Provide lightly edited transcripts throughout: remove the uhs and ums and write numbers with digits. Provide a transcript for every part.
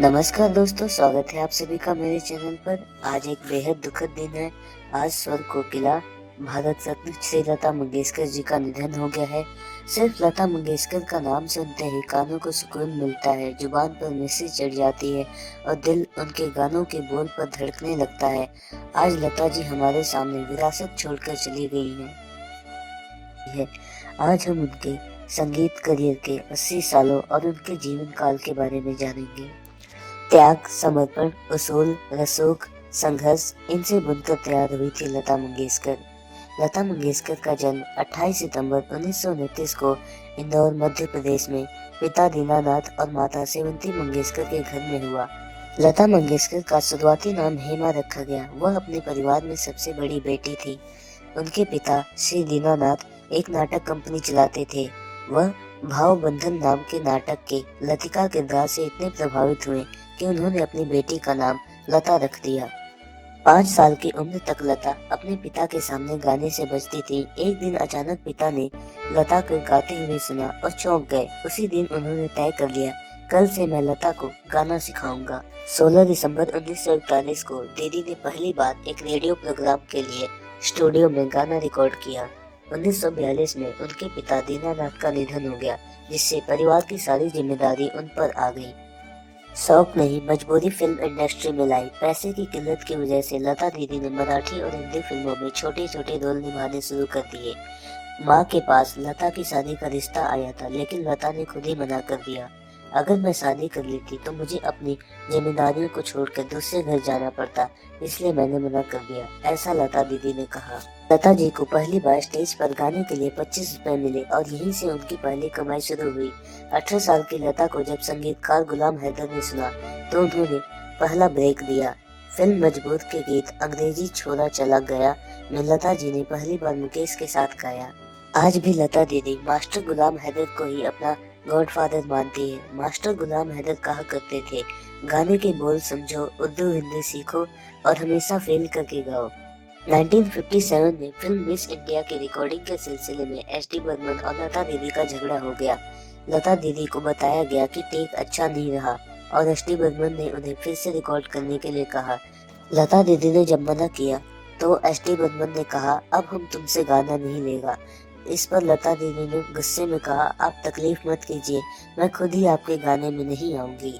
नमस्कार दोस्तों, स्वागत है आप सभी का मेरे चैनल पर। आज एक बेहद दुखद दिन है। आज स्वर कोकिला भारत रत्न श्री लता मंगेशकर जी का निधन हो गया है। सिर्फ लता मंगेशकर का नाम सुनते ही कानों को सुकून मिलता है, जुबान पर मिश्री चढ़ जाती है और दिल उनके गानों के बोल पर धड़कने लगता है। आज लता जी हमारे सामने विरासत छोड़कर चली गई है। आज हम उनके संगीत करियर के 80 सालों और उनके जीवन काल के बारे में जानेंगे। त्याग, समर्पण, उसूल, रसूख, संघर्ष, इनसे बुनकर तैयार हुई थी लता मंगेशकर। लता मंगेशकर का जन्म 28 सितंबर 1929 को इंदौर, मध्य प्रदेश में पिता दीनानाथ और माता सेवंती मंगेशकर के घर में हुआ। लता मंगेशकर का शुरुआती नाम हेमा रखा गया। वह अपने परिवार में सबसे बड़ी बेटी थी। उनके पिता श्री दीनानाथ एक नाटक कंपनी चलाते थे। वह भाव बंधन नाम के नाटक के लतिका किरदार से इतने प्रभावित हुए कि उन्होंने अपनी बेटी का नाम लता रख दिया। 5 साल की उम्र तक लता अपने पिता के सामने गाने से बजती थी। एक दिन अचानक पिता ने लता को गाते हुए सुना और चौंक गए। उसी दिन उन्होंने तय कर लिया, कल से मैं लता को गाना सिखाऊंगा। 16 दिसंबर 1941 को दीदी ने पहली बार एक रेडियो प्रोग्राम के लिए स्टूडियो में गाना रिकॉर्ड किया। 1942 में उनके पिता दीनानाथ का निधन हो गया, जिससे परिवार की सारी जिम्मेदारी उन पर आ गई। शौक नहीं, मजबूरी फिल्म इंडस्ट्री में लाई। पैसे की किल्लत की वजह से लता दीदी ने मराठी और हिंदी फिल्मों में छोटे छोटे रोल निभाने शुरू कर दिए। माँ के पास लता की शादी का रिश्ता आया था, लेकिन लता ने खुद ही मना कर दिया। अगर मैं शादी कर लेती तो मुझे अपनी जिम्मेदारियों को छोड़कर दूसरे घर जाना पड़ता, इसलिए मैंने मना कर दिया, ऐसा लता दीदी ने कहा। लता जी को पहली बार स्टेज पर गाने के लिए 25 रुपए मिले और यहीं से उनकी पहली कमाई शुरू हुई। 18 साल की लता को जब संगीतकार गुलाम हैदर ने सुना तो उन्होंने पहला ब्रेक दिया। फिल्म मजबूर के गीत अंग्रेजी छोरा चला गया में लता जी ने पहली बार मुकेश के साथ गाया। आज भी लता दीदी मास्टर गुलाम हैदर को ही अपना गॉडफादर मानती है। मास्टर गुलाम हैदर कहा करते थे, गाने के बोल समझो, उर्दू हिंदी सीखो और हमेशा फेल करके गाओ। 1957 में फिल्म मिस इंडिया की रिकॉर्डिंग के सिलसिले में एस.डी. बर्मन और लता दीदी का झगड़ा हो गया। लता दीदी को बताया गया कि टेक अच्छा नहीं रहा और एस.डी. बर्मन ने उन्हें फिर से रिकॉर्ड करने के लिए कहा। लता दीदी ने जब मना किया तो एस.डी. बर्मन ने कहा, अब हम तुमसे गाना नहीं लेगा। इस पर लता दीदी ने गुस्से में कहा, आप तकलीफ मत कीजिए, मैं खुद ही आपके गाने में नहीं आऊंगी।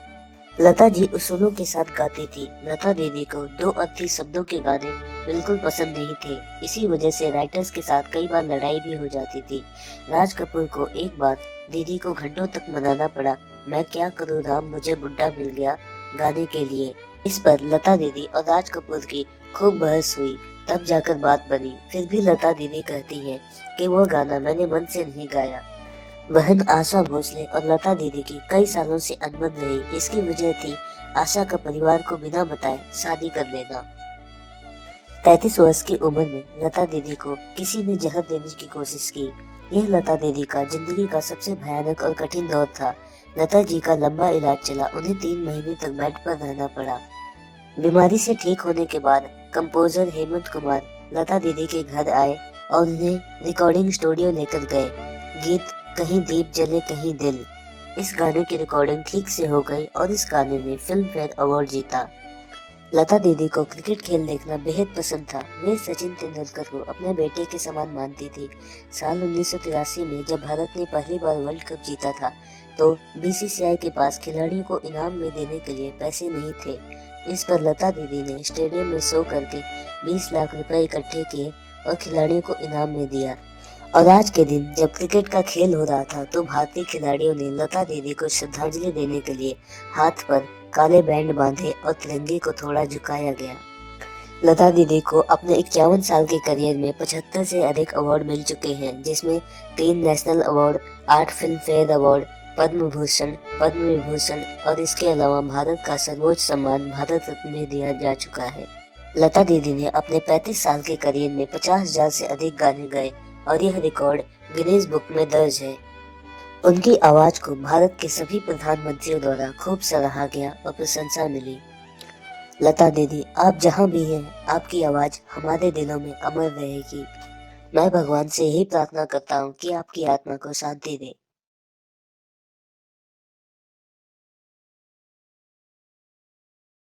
लता जी उसूलों के साथ गाती थी। लता दीदी को दो अर्थी शब्दों के गाने बिल्कुल पसंद नहीं थे। इसी वजह से राइटर्स के साथ कई बार लड़ाई भी हो जाती थी। राज कपूर को एक बार दीदी को घंटों तक मनाना पड़ा, मैं क्या करूँ राम, मुझे बुड्ढा मिल गया गाने के लिए। इस पर लता दीदी और राज कपूर की खूब बहस हुई, तब जाकर बात बनी। फिर भी लता दीदी कहती है कि वो गाना मैंने मन से नहीं गाया। बहन आशा भोसले और लता दीदी की कई सालों से अनबन रही। इसकी वजह थी आशा का परिवार को बिना बताए शादी कर लेना। 33 वर्ष की उम्र में लता दीदी को किसी ने जहर देने की कोशिश की। यह लता दीदी का जिंदगी का सबसे भयानक और कठिन दौर था। लता जी का लंबा इलाज चला, उन्हें 3 महीने तक बेड पर रहना पड़ा। बीमारी से ठीक होने के बाद कंपोजर हेमंत कुमार लता दीदी के घर आए और उन्हें रिकॉर्डिंग स्टूडियो लेकर गए। गीत कहीं दीप जले कहीं दिल, इस गाने की रिकॉर्डिंग ठीक से हो गई और इस गाने ने फिल्म फेयर अवार्ड जीता। लता दीदी को क्रिकेट खेल देखना बेहद पसंद था। वे सचिन तेंदुलकर को अपने बेटे के समान मानती थी। साल 1983 में जब भारत ने पहली बार वर्ल्ड कप जीता था तो बीसीसीआई के पास खिलाड़ियों को इनाम में देने के लिए पैसे नहीं थे। इस पर लता दीदी ने स्टेडियम में शो करके 20 लाख रुपए इकट्ठे किए और खिलाड़ियों को इनाम में दिया। और आज के दिन जब क्रिकेट का खेल हो रहा था तो भारतीय खिलाड़ियों ने लता दीदी को श्रद्धांजलि देने के लिए हाथ पर काले बैंड बांधे और तिरंगे को थोड़ा झुकाया गया। लता दीदी को अपने 51 साल के करियर में 75 से अधिक अवार्ड मिल चुके हैं, जिसमें 3 national award, 8 Filmfare award, Padma Bhushan, Padma Vibhushan और इसके अलावा भारत का सर्वोच्च सम्मान भारत रत्न में दिया जा चुका है। लता दीदी ने अपने 35 साल के करियर में 50,000 से अधिक गाने गाए और यह रिकॉर्ड गिनीज बुक में दर्ज है। उनकी आवाज को भारत के सभी प्रधानमंत्रियों द्वारा खूब सराहा गया और प्रशंसा मिली। लता दीदी, आप जहाँ भी हैं, आपकी आवाज हमारे दिलों में अमर रहेगी। मैं भगवान से यही प्रार्थना करता हूँ कि आपकी आत्मा को शांति दे।